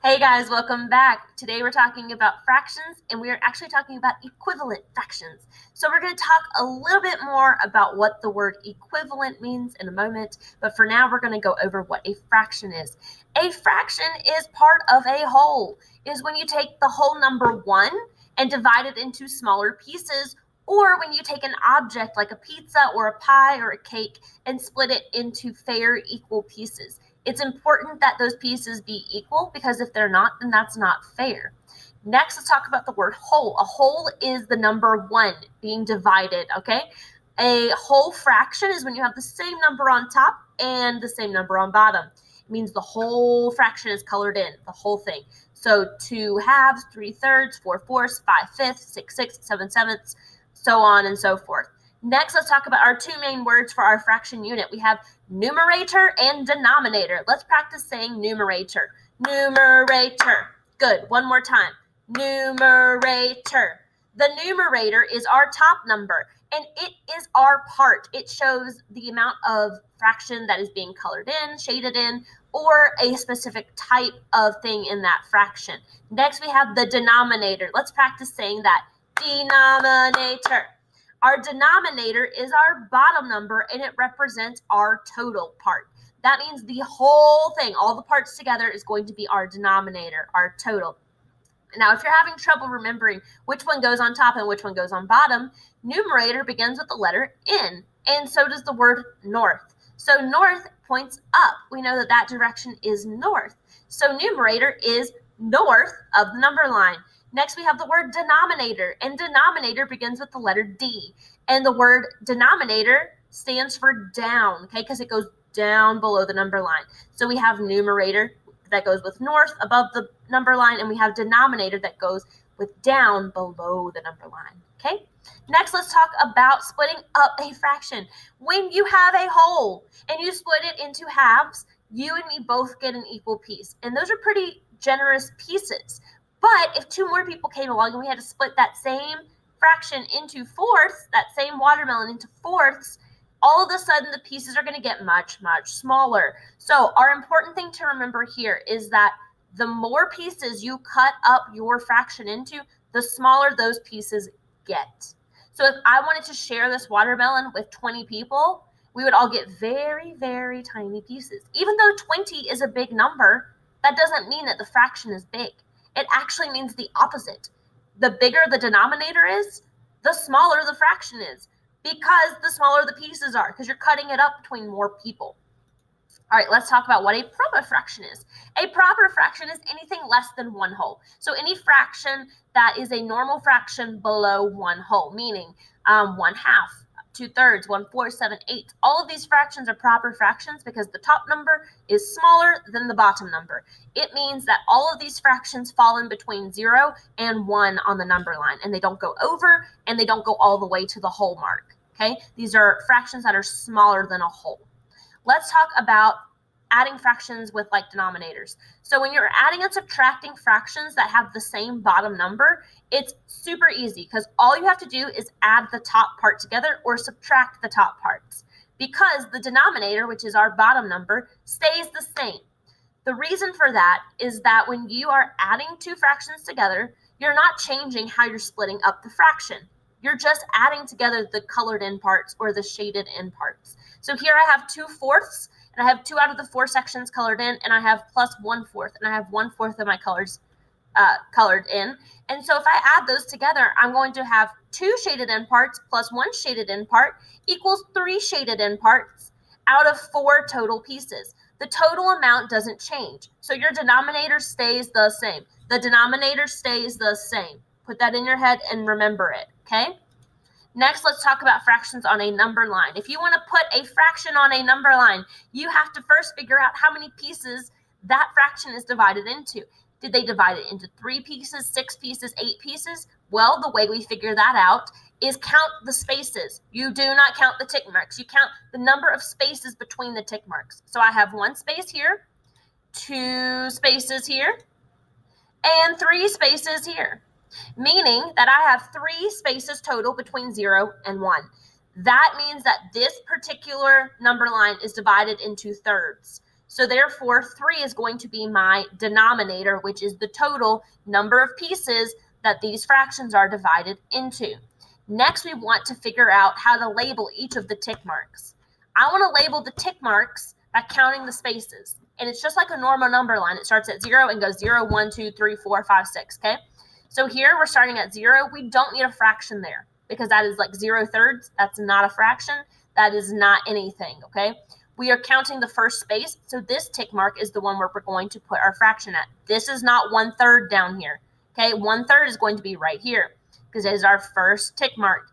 Hey guys, welcome back. Today we're talking about fractions, and we are actually talking about equivalent fractions. So we're going to talk a little bit more about what the word equivalent means in a moment, but for now we're going to go over what a fraction is. A fraction is part of a whole. It is when you take the whole number 1 and divide it into smaller pieces, or when you take an object like a pizza or a pie or a cake and split it into fair equal pieces. It's important that those pieces be equal, because if they're not, then that's not fair. Next, let's talk about the word whole. A whole is the number 1 being divided, okay? A whole fraction is when you have the same number on top and the same number on bottom. It means the whole fraction is colored in, the whole thing. So 2 halves, 3/3, 4/4, 5/5, 6/6, 7/7, so on and so forth. Next, let's talk about our two main words for our fraction unit. We have numerator and denominator. Let's practice saying numerator. Numerator. Good. One more time. Numerator. The numerator is our top number, and it is our part. It shows the amount of fraction that is being colored in, shaded in, or a specific type of thing in that fraction. Next, we have the denominator. Let's practice saying that. Denominator. Our denominator is our bottom number, and it represents our total part. That means the whole thing, all the parts together, is going to be our denominator, our total. Now, if you're having trouble remembering which one goes on top and which one goes on bottom, numerator begins with the letter N, and so does the word north. So north points up. We know that that direction is north. So numerator is north of the number line. Next, we have the word denominator, and denominator begins with the letter D. And the word denominator stands for down, okay, because it goes down below the number line. So we have numerator that goes with north above the number line, and we have denominator that goes with down below the number line, okay? Next, let's talk about splitting up a fraction. When you have a whole and you split it into halves, you and me both get an equal piece. And those are pretty generous pieces. But if two more people came along and we had to split that same fraction into fourths, that same watermelon into fourths, all of a sudden the pieces are going to get much, much smaller. So our important thing to remember here is that the more pieces you cut up your fraction into, the smaller those pieces get. So if I wanted to share this watermelon with 20 people, we would all get very, very tiny pieces. Even though 20 is a big number, that doesn't mean that the fraction is big. It actually means the opposite. The bigger the denominator is, the smaller the fraction is, because the smaller the pieces are, because you're cutting it up between more people. All right, let's talk about what a proper fraction is. A proper fraction is anything less than one whole. So any fraction that is a normal fraction below one whole, meaning 1/2, 2/3, 1/4, 7/8. All of these fractions are proper fractions because the top number is smaller than the bottom number. It means that all of these fractions fall in between 0 and 1 on the number line, and they don't go over and they don't go all the way to the whole mark. Okay, these are fractions that are smaller than a whole. Let's talk about adding fractions with like denominators. So when you're adding and subtracting fractions that have the same bottom number, it's super easy because all you have to do is add the top part together or subtract the top parts, because the denominator, which is our bottom number, stays the same. The reason for that is that when you are adding two fractions together, you're not changing how you're splitting up the fraction. You're just adding together the colored in parts or the shaded in parts. So here I have 2/4, and I have 2 out of the 4 sections colored in, and I have plus 1/4, and I have 1/4 of my colors colored in. And so if I add those together, I'm going to have 2 shaded in parts plus 1 shaded in part equals 3 shaded in parts out of 4 total pieces. The total amount doesn't change. So your denominator stays the same. The denominator stays the same. Put that in your head and remember it, okay? Next, let's talk about fractions on a number line. If you want to put a fraction on a number line, you have to first figure out how many pieces that fraction is divided into. Did they divide it into 3 pieces, 6 pieces, 8 pieces? Well, the way we figure that out is count the spaces. You do not count the tick marks. You count the number of spaces between the tick marks. So I have 1 space here, 2 spaces here, and 3 spaces here, meaning that I have 3 spaces total between 0 and 1. That means that this particular number line is divided into thirds. So therefore, 3 is going to be my denominator, which is the total number of pieces that these fractions are divided into. Next, we want to figure out how to label each of the tick marks. I want to label the tick marks by counting the spaces. And it's just like a normal number line. It starts at 0 and goes 0, 1, 2, 3, 4, 5, 6, okay? So here we're starting at 0. We don't need a fraction there because that is like 0/3. That's not a fraction. That is not anything, okay? We are counting the first space, so this tick mark is the one where we're going to put our fraction at. This is not 1/3 down here, okay? 1/3 is going to be right here because it is our first tick mark.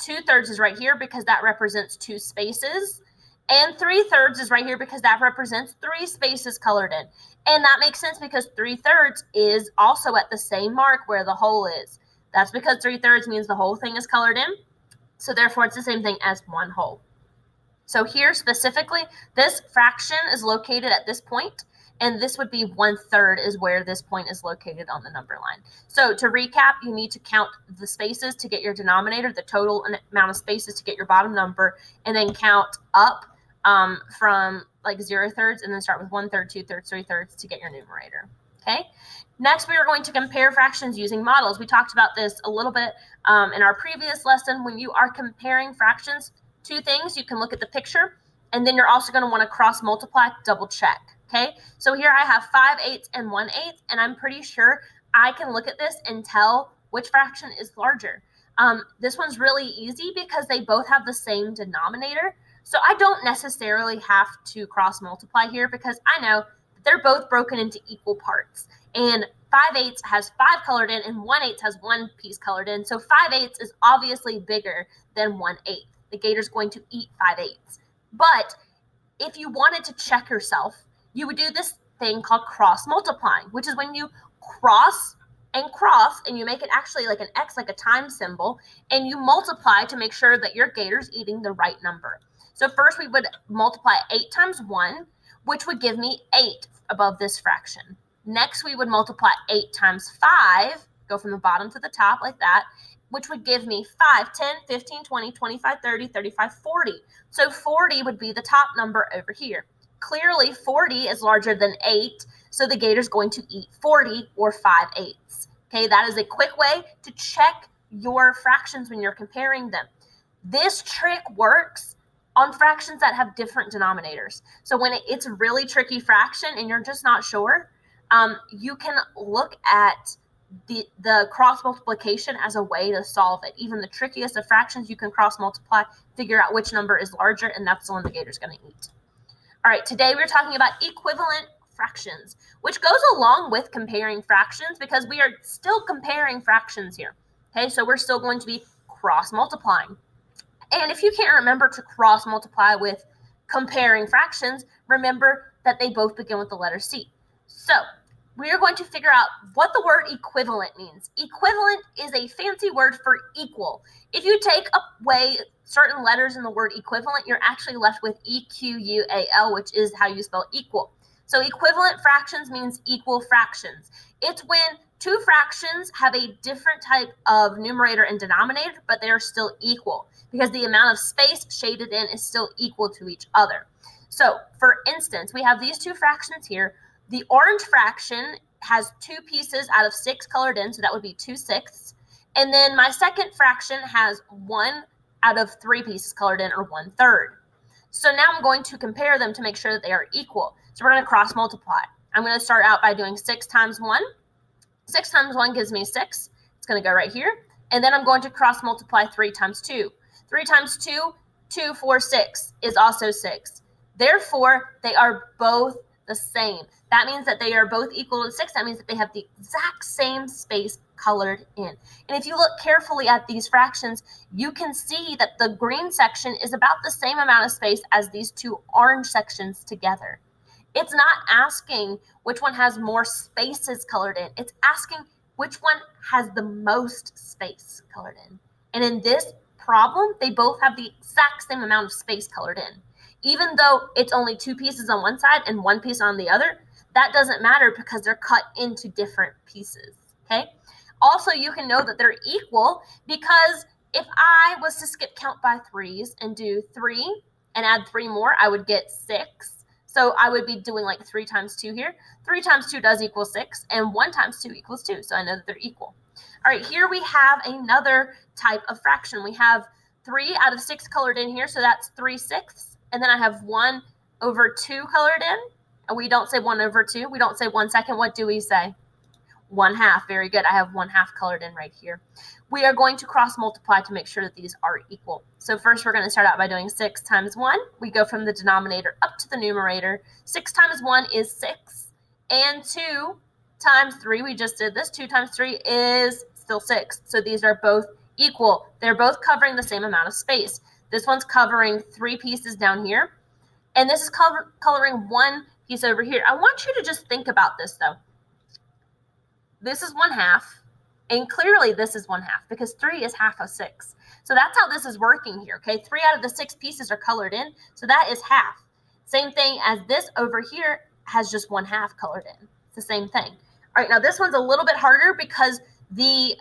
2/3 is right here because that represents 2 spaces. And 3/3 is right here because that represents 3 spaces colored in. And that makes sense because 3/3 is also at the same mark where the hole is. That's because 3/3 means the whole thing is colored in. So therefore, it's the same thing as one hole. So here specifically, this fraction is located at this point, and this would be 1/3 is where this point is located on the number line. So to recap, you need to count the spaces to get your denominator, the total amount of spaces to get your bottom number, and then count up from like 0/3 and then start with 1/3, 2/3, 3/3 to get your numerator. Okay. Next, we are going to compare fractions using models. We talked about this a little bit in our previous lesson. When you are comparing fractions, 2 things, you can look at the picture, and then you're also going to want to cross multiply, double check. Okay. So here I have 5/8 and 1/8, and I'm pretty sure I can look at this and tell which fraction is larger. This one's really easy because they both have the same denominator. So I don't necessarily have to cross multiply here because I know that they're both broken into equal parts. And 5/8 has 5 colored in and 1/8 has 1 piece colored in. So 5/8 is obviously bigger than 1/8. The gator's going to eat 5/8. But if you wanted to check yourself, you would do this thing called cross multiplying, which is when you cross and you make it actually like an X, like a time symbol, and you multiply to make sure that your gator's eating the right number. So first we would multiply 8 times 1, which would give me 8 above this fraction. Next, we would multiply 8 times 5, go from the bottom to the top like that, which would give me 5, 10, 15, 20, 25, 30, 35, 40. So 40 would be the top number over here. Clearly, 40 is larger than 8, so the gator's going to eat 40 or 5/8. Okay, that is a quick way to check your fractions when you're comparing them. This trick works on fractions that have different denominators. So when it's a really tricky fraction and you're just not sure, you can look at the cross multiplication as a way to solve it. Even the trickiest of fractions, you can cross multiply, figure out which number is larger, and that's the one the gator's going to eat. All right, today we're talking about equivalent fractions, which goes along with comparing fractions because we are still comparing fractions here. Okay, so we're still going to be cross multiplying. And if you can't remember to cross multiply with comparing fractions, remember that they both begin with the letter C. So we are going to figure out what the word equivalent means. Equivalent is a fancy word for equal. If you take away certain letters in the word equivalent, you're actually left with EQUAL, which is how you spell equal. So equivalent fractions means equal fractions. It's when 2 fractions have a different type of numerator and denominator, but they are still equal because the amount of space shaded in is still equal to each other. So for instance, we have these 2 fractions here. The orange fraction has 2 pieces out of 6 colored in, so that would be 2/6. And then my second fraction has 1 out of 3 pieces colored in, or 1/3. So now I'm going to compare them to make sure that they are equal. So we're going to cross multiply. I'm going to start out by doing 6 times 1. 6 times 1 gives me 6. It's going to go right here. And then I'm going to cross multiply 3 times 2. 3 times 2, 2, 4, 6 is also 6. Therefore, they are both the same. That means that they are both equal to 6. That means that they have the exact same space colored in. And if you look carefully at these fractions, you can see that the green section is about the same amount of space as these 2 orange sections together. It's not asking which one has more spaces colored in. It's asking which one has the most space colored in. And in this problem, they both have the exact same amount of space colored in. Even though it's only 2 pieces on one side and 1 piece on the other, that doesn't matter because they're cut into different pieces, okay? Also, you can know that they're equal because if I was to skip count by 3s and do 3 and add 3 more, I would get 6. So I would be doing like 3 times 2 here. 3 times 2 does equal 6, and 1 times 2 equals 2. So I know that they're equal. All right, here we have another type of fraction. We have 3 out of 6 colored in here, so that's 3/6. And then I have 1 over 2 colored in. And we don't say 1 over 2. We don't say 1/2. What do we say? 1/2. Very good. I have 1/2 colored in right here. We are going to cross multiply to make sure that these are equal. So first we're going to start out by doing 6 times 1. We go from the denominator up to the numerator. 6 times 1 is 6. And 2 times 3, we just did this. 2 times 3 is still 6. So these are both equal. They're both covering the same amount of space. This one's covering 3 pieces down here. And this is coloring 1 piece over here. I want you to just think about this though. This is 1/2. And clearly this is 1/2 because 3 is half of 6. So that's how this is working here, okay? 3 out of the 6 pieces are colored in, so that is half. Same thing as this over here has just 1/2 colored in. It's the same thing. All right, now this one's a little bit harder because the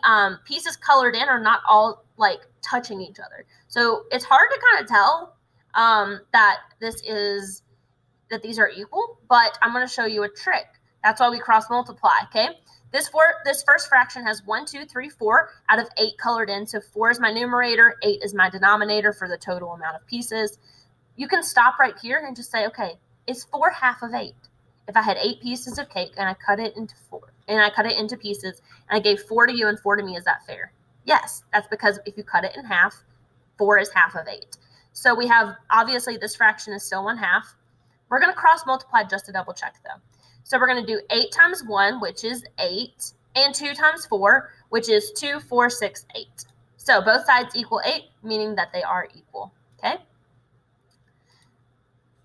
pieces colored in are not all like touching each other. So it's hard to kind of tell that these are equal, but I'm going to show you a trick. That's why we cross multiply, okay? This first fraction has 1, 2, 3, 4 out of 8 colored in. So 4 is my numerator, 8 is my denominator for the total amount of pieces. You can stop right here and just say, okay, is 4 half of 8? If I had 8 pieces of cake and I cut it into 4, and I cut it into pieces, and I gave 4 to you and 4 to me, is that fair? Yes, that's because if you cut it in half, 4 is half of 8. So we have, obviously, this fraction is still 1/2. We're going to cross multiply just to double check though. So we're going to do 8 times 1, which is 8, and 2 times 4, which is 2, 4, 6, 8. So both sides equal 8, meaning that they are equal, okay?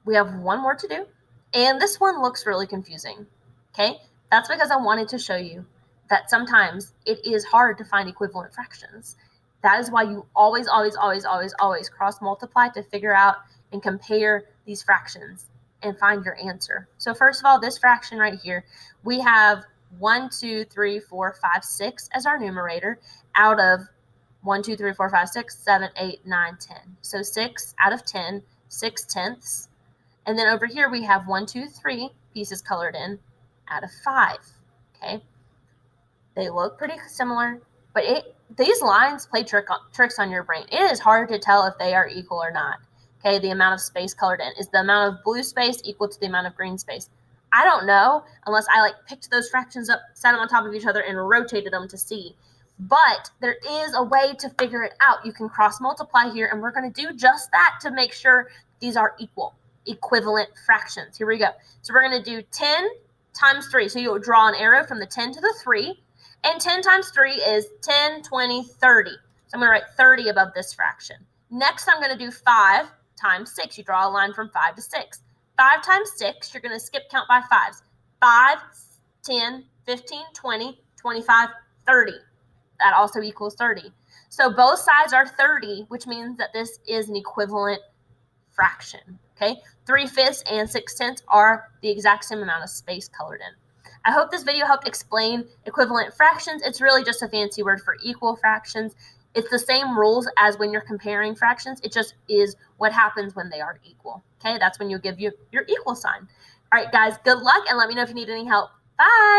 We have one more to do, and this one looks really confusing, okay? That's because I wanted to show you that sometimes it is hard to find equivalent fractions. That is why you always, always, always, always, always cross multiply to figure out and compare these fractions and find your answer. So first of all, this fraction right here, we have 1, 2, 3, 4, 5, 6 as our numerator out of 1, 2, 3, 4, 5, 6, 7, 8, 9, 10. So 6 out of 10, 6/10. And then over here we have 1, 2, 3 pieces colored in out of 5, okay? They look pretty similar, but these lines play tricks on your brain. It is hard to tell if they are equal or not. Okay, the amount of space colored in. Is the amount of blue space equal to the amount of green space? I don't know unless I like picked those fractions up, sat them on top of each other, and rotated them to see. But there is a way to figure it out. You can cross multiply here, and we're going to do just that to make sure these are equal, equivalent fractions. Here we go. So we're going to do 10 times 3. So you'll draw an arrow from the 10 to the 3. And 10 times 3 is 10, 20, 30. So I'm going to write 30 above this fraction. Next, I'm going to do 5 times 6. You draw a line from 5 to 6. 5 times 6, you're going to skip count by 5s. 5, 10, 15, 20, 25, 30. That also equals 30. So both sides are 30, which means that this is an equivalent fraction. Okay, 3/5 and 6/10 are the exact same amount of space colored in. I hope this video helped explain equivalent fractions. It's really just a fancy word for equal fractions. It's the same rules as when you're comparing fractions. It just is what happens when they are equal. Okay, that's when you give your equal sign. All right, guys, good luck, and let me know if you need any help. Bye.